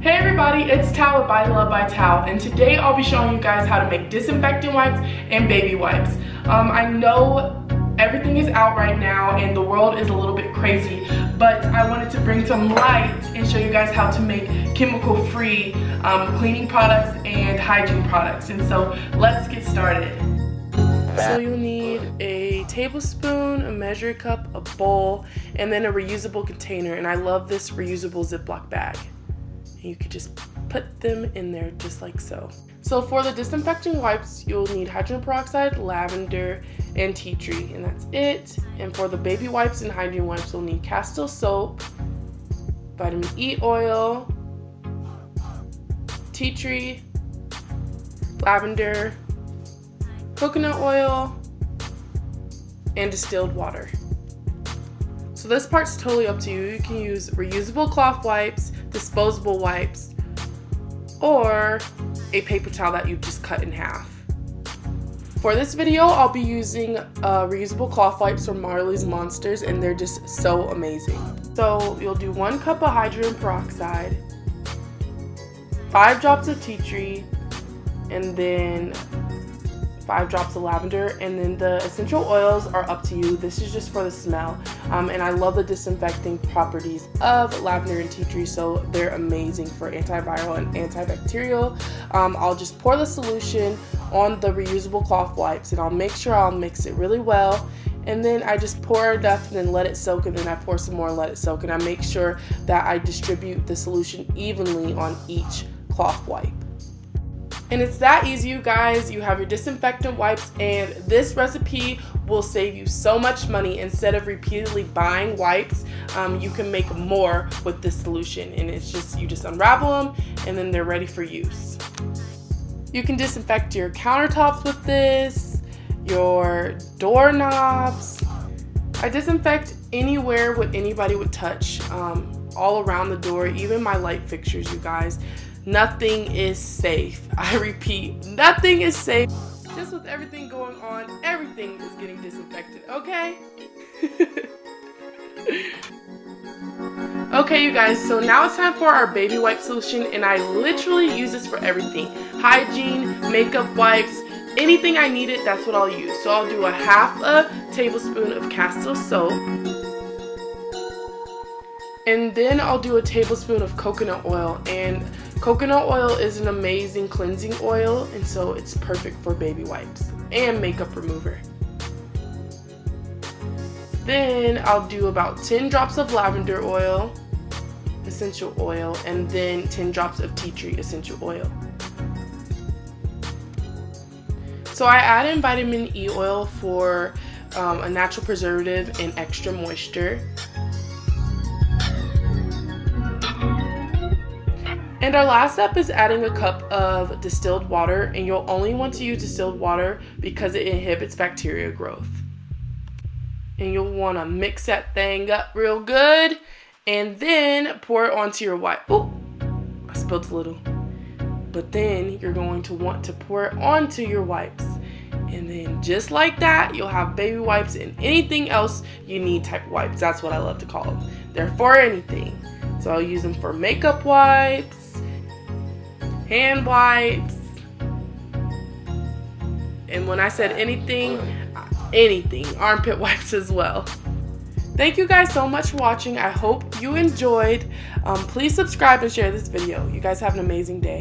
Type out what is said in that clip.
Hey everybody, it's Tao with By Love by Tao, and today I'll be showing you guys how to make disinfectant wipes and baby wipes. I know everything is out right now and the world is a little bit crazy, but I wanted to bring some light and show you guys how to make chemical-free cleaning products and hygiene products. And so let's get started. So you'll need a tablespoon, a measuring cup, a bowl, and then a reusable container. And I love this reusable Ziploc bag. You could just put them in there just like so. So for the disinfecting wipes, you'll need hydrogen peroxide, lavender, and tea tree, and that's it. And for the baby wipes and hygiene wipes, you'll need Castile soap, vitamin E oil, tea tree, lavender, coconut oil, and distilled water. So this part's totally up to you. You can use reusable cloth wipes, disposable wipes, or a paper towel that you just cut in half. For this video, I'll be using reusable cloth wipes from Marley's Monsters, and they're just so amazing. So you'll do 1 cup of hydrogen peroxide, 5 drops of tea tree, and then 5 drops of lavender, and then the essential oils are up to you. This is just for the smell, and I love the disinfecting properties of lavender and tea tree, so they're amazing for antiviral and antibacterial. I'll just pour the solution on the reusable cloth wipes, and I'll make sure I'll mix it really well, and then I just pour enough and then let it soak, and then I pour some more and let it soak, and I make sure that I distribute the solution evenly on each cloth wipe. And it's that easy, you guys. You have your disinfectant wipes, and this recipe will save you so much money. Instead of repeatedly buying wipes, you can make more with this solution, and it's just, you just unravel them and then they're ready for use. You can disinfect your countertops with this, your doorknobs. I disinfect anywhere what anybody would touch, all around the door, even my light fixtures, you guys. Nothing is safe. I repeat, nothing is safe. Just with everything going on, everything is getting disinfected, okay? Okay, you guys, so now it's time for our baby wipe solution, and I literally use this for everything. Hygiene, makeup wipes, anything I need it, that's what I'll use. So I'll do a half a tablespoon of Castile soap. And then I'll do a tablespoon of coconut oil, and coconut oil is an amazing cleansing oil, and so it's perfect for baby wipes and makeup remover. Then I'll do about 10 drops of lavender oil, essential oil, and then 10 drops of tea tree essential oil. So I add in vitamin E oil for a natural preservative and extra moisture. And our last step is adding a cup of distilled water, and you'll only want to use distilled water because it inhibits bacteria growth. And you'll want to mix that thing up real good, and then pour it onto your wipe. Oh, I spilled a little. But then you're going to want to pour it onto your wipes. And then just like that, you'll have baby wipes and anything else you need type of wipes. That's what I love to call them. They're for anything. So I'll use them for makeup wipes, hand wipes, and when I said anything, armpit wipes as well. Thank you guys so much for watching. I hope you enjoyed. Please subscribe and share this video. You guys have an amazing day.